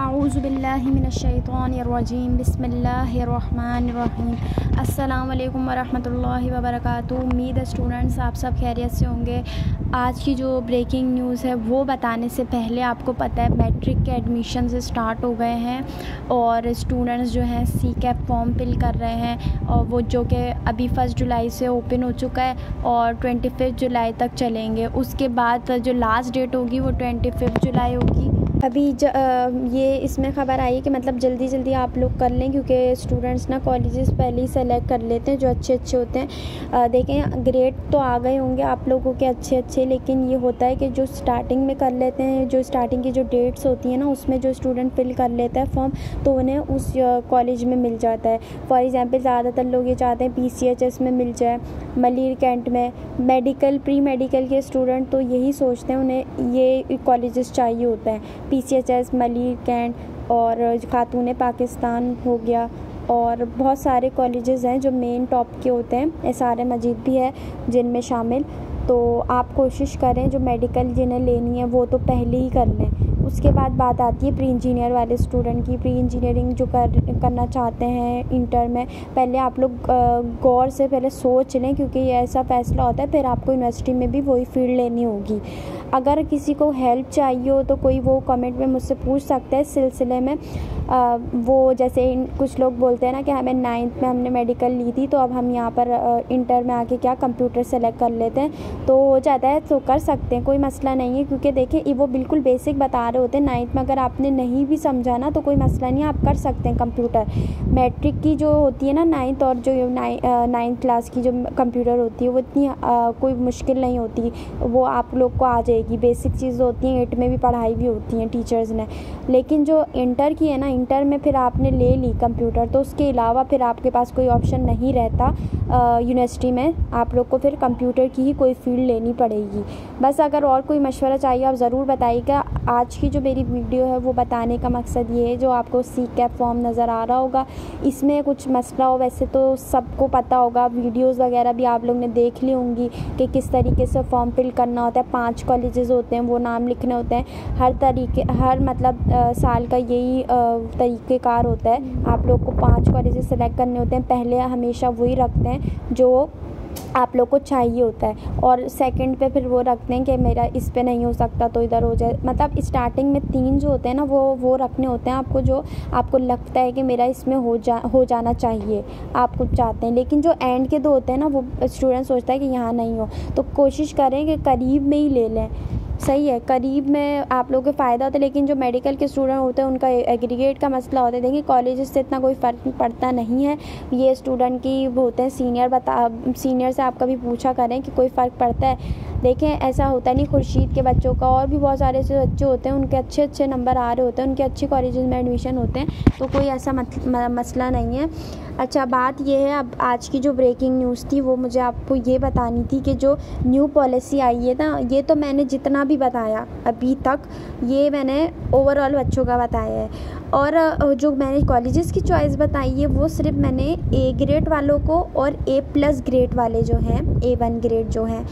औज़ुबिल्लाहि मिनश्शैतानिर्रजीम बिस्मिल्लाहिर्रहमानिर्रहीम। अस्सलाम वालेकुम वरहमतुल्लाहि वबरकातुहू। उम्मीद है स्टूडेंट्स आप सब खैरियत से होंगे। आज की जो ब्रेकिंग न्यूज़ है वो बताने से पहले आपको पता है मैट्रिक के एडमिशन स्टार्ट हो गए हैं और स्टूडेंट्स जो हैं सी कैप फॉर्म फिल कर रहे हैं और वो जो कि अभी 1 जुलाई से ओपन हो चुका है और 25 जुलाई तक चलेंगे। उसके बाद जो लास्ट डेट होगी वो 25 जुलाई होगी। अभी ये इसमें ख़बर आई है कि मतलब जल्दी जल्दी आप लोग कर लें क्योंकि स्टूडेंट्स ना कॉलेजेस पहले ही सेलेक्ट कर लेते हैं जो अच्छे अच्छे होते हैं। देखें ग्रेड तो आ गए होंगे आप लोगों के अच्छे अच्छे, लेकिन ये होता है कि जो स्टार्टिंग में कर लेते हैं, जो स्टार्टिंग की जो डेट्स होती हैं ना उसमें जो स्टूडेंट फिल कर लेता है फॉर्म तो उन्हें उस कॉलेज में मिल जाता है। फॉर एग्ज़ाम्पल ज़्यादातर लोग ये चाहते हैं PCHS में मिल जाए, मलिर कैंट में, मेडिकल प्री मेडिकल के स्टूडेंट तो यही सोचते हैं उन्हें ये कॉलेजेस चाहिए होता है। PCHS, मलिर कैंट और खातून पाकिस्तान हो गया और बहुत सारे कॉलेजेस हैं जो मेन टॉप के होते हैं। SRM मजीद भी है जिनमें शामिल। तो आप कोशिश करें जो मेडिकल जिन्हें लेनी है वो तो पहले ही कर लें। उसके बाद बात आती है प्री इंजीनियर वाले स्टूडेंट की। प्री इंजीनियरिंग जो करना चाहते हैं इंटर में, पहले आप लोग गौर से पहले सोच लें क्योंकि ये ऐसा फ़ैसला होता है फिर आपको यूनिवर्सिटी में भी वही फील्ड लेनी होगी। अगर किसी को हेल्प चाहिए हो तो कोई वो कमेंट में मुझसे पूछ सकता है इस सिलसिले में। वो जैसे कुछ लोग बोलते हैं ना कि हमें 9th में हमने मेडिकल ली थी तो अब हम यहाँ पर इंटर में आके क्या कंप्यूटर सेलेक्ट कर लेते हैं, तो हो जाता है तो कर सकते हैं, कोई मसला नहीं है। क्योंकि देखिए वो बिल्कुल बेसिक बता रहे होते हैं। 9th में अगर आपने नहीं भी समझा ना तो कोई मसला नहीं है, आप कर सकते हैं कंप्यूटर। मैट्रिक की जो होती है ना 9th और जो 9th क्लास की जो कंप्यूटर होती है वो इतनी कोई मुश्किल नहीं होती, वो आप लोग को आ जाएगी। बेसिक चीज़ होती हैं, 8 में भी पढ़ाई भी होती हैं टीचर्स ने। लेकिन जो इंटर की है ना, इंटर में फिर आपने ले ली कंप्यूटर तो उसके अलावा फिर आपके पास कोई ऑप्शन नहीं रहता। यूनिवर्सिटी में आप लोग को फिर कंप्यूटर की ही कोई फील्ड लेनी पड़ेगी। बस अगर और कोई मशवरा चाहिए आप ज़रूर बताइएगा। आज की जो मेरी वीडियो है वो बताने का मकसद ये है, जो आपको सी कैप फॉर्म नज़र आ रहा होगा इसमें कुछ मसला हो, वैसे तो सबको पता होगा, वीडियोज़ वगैरह भी आप लोग ने देख ली होंगी कि किस तरीके से फॉर्म फिल करना होता है। 5 कॉलेजेस होते हैं, वो नाम लिखने होते हैं। हर मतलब साल का यही तरीक़ेकार होता है। आप लोग को 5 कॉलेजेस सेलेक्ट करने होते हैं। पहले हमेशा वही रखते हैं जो आप लोग को चाहिए होता है और सेकंड पे फिर वो रखते हैं कि मेरा इस पे नहीं हो सकता तो इधर हो जाए। मतलब स्टार्टिंग में 3 जो होते हैं ना वो रखने होते हैं आपको, जो आपको लगता है कि मेरा इसमें हो जाना चाहिए, आप कुछ चाहते हैं। लेकिन जो एंड के 2 होते हैं ना वो स्टूडेंट सोचता है कि यहाँ नहीं हो, तो कोशिश करें कि करीब में ही ले लें। सही है, करीब में आप लोगों को फ़ायदा होता है। लेकिन जो मेडिकल के स्टूडेंट होते हैं उनका एग्रीगेट का मसला होता है। देखिए कॉलेजेस से इतना कोई फ़र्क पड़ता नहीं है, ये स्टूडेंट की होते हैं सीनियर से आप कभी पूछा करें कि कोई फ़र्क पड़ता है। देखें ऐसा होता नहीं, खुर्शीद के बच्चों का और भी बहुत सारे ऐसे बच्चे होते हैं उनके अच्छे अच्छे नंबर आ रहे होते हैं, उनके अच्छे कॉलेजेस में एडमिशन होते हैं, तो कोई ऐसा मसला नहीं है। अच्छा बात यह है, अब आज की जो ब्रेकिंग न्यूज़ थी वो मुझे आपको ये बतानी थी कि जो न्यू पॉलिसी आई है ना, ये तो मैंने जितना भी बताया अभी तक ये मैंने ओवरऑल बच्चों का बताया है। और जो मैंने कॉलेजेस की चॉइस बताई है वो सिर्फ मैंने A ग्रेड वालों को और A+ ग्रेड वाले जो हैं, A1 ग्रेड जो हैं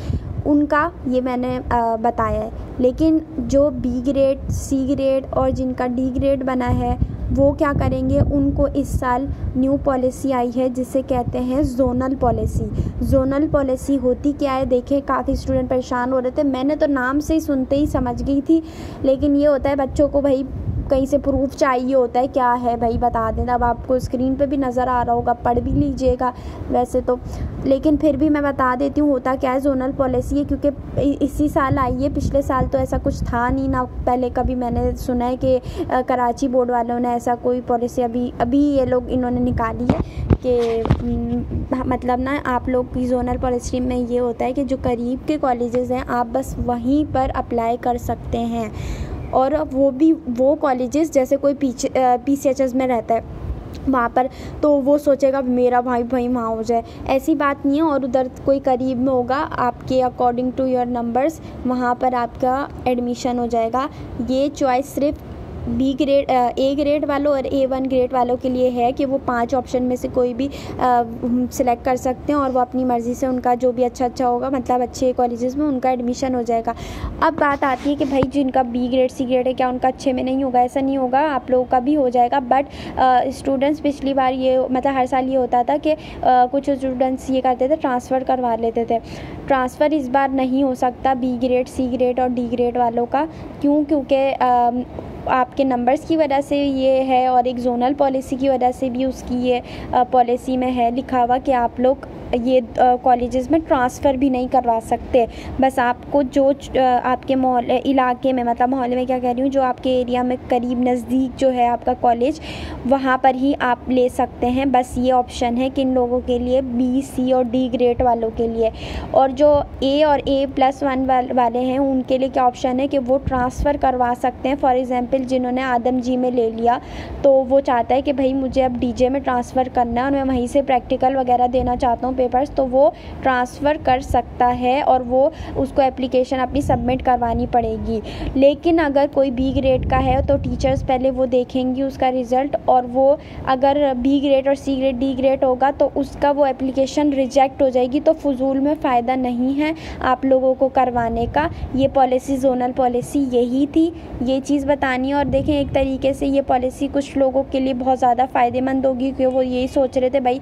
उनका ये मैंने बताया है। लेकिन जो B ग्रेड, C ग्रेड और जिनका D ग्रेड बना है वो क्या करेंगे, उनको इस साल न्यू पॉलिसी आई है जिसे कहते हैं ज़ोनल पॉलिसी। ज़ोनल पॉलिसी होती क्या है, देखें काफ़ी स्टूडेंट परेशान हो रहे थे, मैंने तो नाम से ही सुनते ही समझ गई थी। लेकिन ये होता है बच्चों को भाई कहीं से प्रूफ चाहिए होता है, क्या है भाई बता दें। अब आपको स्क्रीन पे भी नज़र आ रहा होगा, पढ़ भी लीजिएगा वैसे तो, लेकिन फिर भी मैं बता देती हूँ होता क्या है। ज़ोनल पॉलिसी है क्योंकि इसी साल आई है, पिछले साल तो ऐसा कुछ था नहीं ना, पहले कभी मैंने सुना है कि कराची बोर्ड वालों ने ऐसा कोई पॉलिसी अभी ये लोग इन्होंने निकाली है कि मतलब ना आप लोग की ज़ोनल पॉलिसी में ये होता है कि जो करीब के कॉलेजेस हैं आप बस वहीं पर अप्लाई कर सकते हैं, और वो कॉलेजेस जैसे कोई PCHS में रहता है वहाँ पर तो वो सोचेगा मेरा भाई वहाँ हो जाए, ऐसी बात नहीं है। और उधर कोई करीब में होगा आपके अकॉर्डिंग टू योर नंबर्स वहाँ पर आपका एडमिशन हो जाएगा। ये चॉइस सिर्फ बी ग्रेड ए ग्रेड वालों और A1 ग्रेड वालों के लिए है कि वो 5 ऑप्शन में से कोई भी सिलेक्ट कर सकते हैं और वो अपनी मर्ज़ी से उनका जो भी अच्छा होगा, मतलब अच्छे कॉलेजेस में उनका एडमिशन हो जाएगा। अब बात आती है कि भाई जिनका B ग्रेड C ग्रेड है क्या उनका अच्छे में नहीं होगा? ऐसा नहीं होगा, आप लोगों का भी हो जाएगा। बट स्टूडेंट्स पिछली बार ये मतलब हर साल ये होता था कि कुछ स्टूडेंट्स ये करते थे, ट्रांसफ़र करवा लेते थे। ट्रांसफ़र इस बार नहीं हो सकता B ग्रेड C ग्रेड और D ग्रेड वालों का। क्योंकि आपके नंबर्स की वजह से ये है और एक ज़ोनल पॉलिसी की वजह से भी उसकी ये पॉलिसी में है लिखा हुआ कि आप लोग ये कॉलेजेस में ट्रांसफ़र भी नहीं करवा सकते। बस आपको जो आपके मोहल्ले इलाके में, मतलब मोहल्ले में क्या कह रही हूँ, जो आपके एरिया में करीब नज़दीक जो है आपका कॉलेज, वहाँ पर ही आप ले सकते हैं। बस ये ऑप्शन है किन लोगों के लिए, B C और D ग्रेड वालों के लिए। और जो A और A+1 वाले हैं उनके लिए क्या ऑप्शन है कि वो ट्रांसफ़र करवा सकते हैं। फॉर एग्ज़ाम्पल जिन्होंने आदमजी में ले लिया तो वो चाहता है कि भाई मुझे अब DJ में ट्रांसफ़र करना है और मैं वहीं से प्रैक्टिकल वगैरह देना चाहता हूँ पेपर्स, तो वो ट्रांसफ़र कर सकता है और वो उसको एप्लीकेशन अपनी सबमिट करवानी पड़ेगी। लेकिन अगर कोई B ग्रेड का है तो टीचर्स पहले वो देखेंगी उसका रिज़ल्ट, और वो अगर B ग्रेड और C ग्रेड D ग्रेड होगा तो उसका वो एप्लीकेशन रिजेक्ट हो जाएगी। तो फ़ुज़ूल में फ़ायदा नहीं है आप लोगों को करवाने का। ये पॉलिसी, ज़ोनल पॉलिसी यही थी, ये चीज़ बतानी है। और देखें एक तरीके से ये पॉलिसी कुछ लोगों के लिए बहुत ज़्यादा फ़ायदेमंद होगी, क्योंकि वो यही सोच रहे थे भाई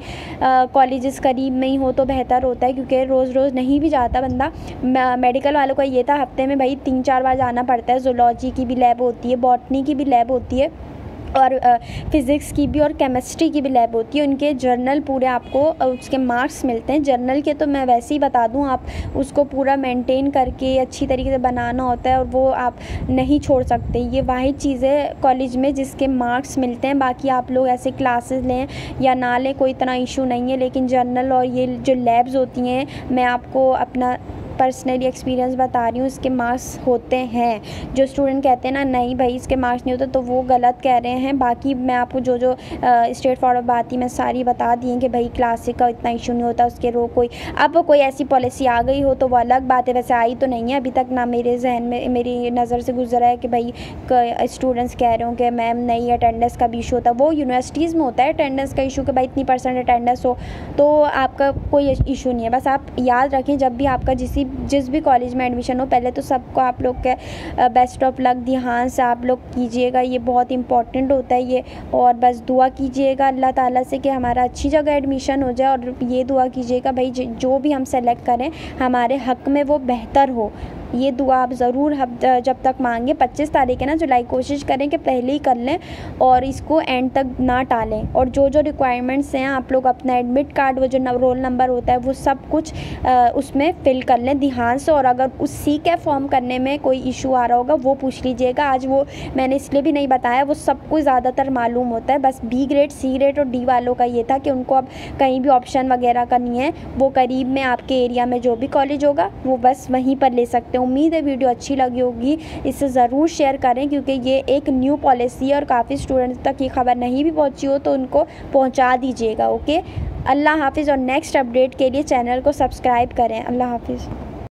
कॉलेजेस करीब में ही हो तो बेहतर होता है, क्योंकि रोज़ नहीं भी जाता बंदा। मेडिकल वालों का ये था हफ्ते में भाई 3-4 बार जाना पड़ता है। ज़ूलॉजी की भी लैब होती है, बॉटनी की भी लैब होती है और फ़िज़िक्स की भी और केमिस्ट्री की भी लैब होती है। उनके जर्नल पूरे आपको उसके मार्क्स मिलते हैं। जर्नल के तो मैं वैसे ही बता दूं, आप उसको पूरा मेंटेन करके अच्छी तरीके से बनाना होता है और वो आप नहीं छोड़ सकते। ये वाहिद चीज़ है कॉलेज में जिसके मार्क्स मिलते हैं। बाकी आप लोग ऐसे क्लासेस लें या ना लें कोई इतना इशू नहीं है, लेकिन जर्नल और ये जो लैब्स होती हैं, मैं आपको अपना पर्सनली एक्सपीरियंस बता रही हूँ, इसके मार्क्स होते हैं। जो स्टूडेंट कहते हैं ना नहीं भाई इसके मार्क्स नहीं होते, तो वो गलत कह रहे हैं। बाकी मैं आपको जो स्ट्रेट फॉरवर्ड बात थी मैं सारी बता दी हैं कि भाई क्लासिक का इतना इशू नहीं होता, उसके रो कोई अब कोई ऐसी पॉलिसी आ गई हो तो वो अलग बात है। वैसे आई तो नहीं है अभी तक, ना मेरे जहन में, मेरी नज़र से गुजरा है कि भाई स्टूडेंट्स कह रहे हो कि मैम नहीं अटेंडेंस का भी इशू होता। वो यूनिवर्सिटीज़ में होता है अटेंडेंस का इशू कि भाई इतनी % अटेंडेंस हो, तो आपका कोई इशू नहीं है। बस आप याद रखें जब भी आपका जिस भी कॉलेज में एडमिशन हो, पहले तो सबको आप लोग के बेस्ट ऑफ लक ध्यान से आप लोग कीजिएगा, ये बहुत इंपॉर्टेंट होता है ये। और बस दुआ कीजिएगा अल्लाह ताला से कि हमारा अच्छी जगह एडमिशन हो जाए, और ये दुआ कीजिएगा भाई जो भी हम सेलेक्ट करें हमारे हक़ में वो बेहतर हो। ये दुआ आप ज़रूर जब तक मांगे 25 तारीख है ना जुलाई, कोशिश करें कि पहले ही कर लें और इसको एंड तक ना टालें। और जो रिक्वायरमेंट्स हैं आप लोग अपना एडमिट कार्ड, वो जो रोल नंबर होता है वो सब कुछ उसमें फ़िल कर लें ध्यान से। और अगर उसी के फॉर्म करने में कोई इशू आ रहा होगा वो पूछ लीजिएगा। आज वो मैंने इसलिए भी नहीं बताया, वो सबको ज़्यादातर मालूम होता है। बस B ग्रेड C ग्रेड और D वालों का ये था कि उनको अब कहीं भी ऑप्शन वगैरह करनी है, वो करीब में आपके एरिया में जो भी कॉलेज होगा वो बस वहीं पर ले सकते हैं। उम्मीद है वीडियो अच्छी लगी होगी, इसे ज़रूर शेयर करें क्योंकि ये एक न्यू पॉलिसी है और काफ़ी स्टूडेंट्स तक ये खबर नहीं भी पहुंची हो तो उनको पहुंचा दीजिएगा। ओके, अल्लाह हाफिज़। और नेक्स्ट अपडेट के लिए चैनल को सब्सक्राइब करें। अल्लाह हाफिज़।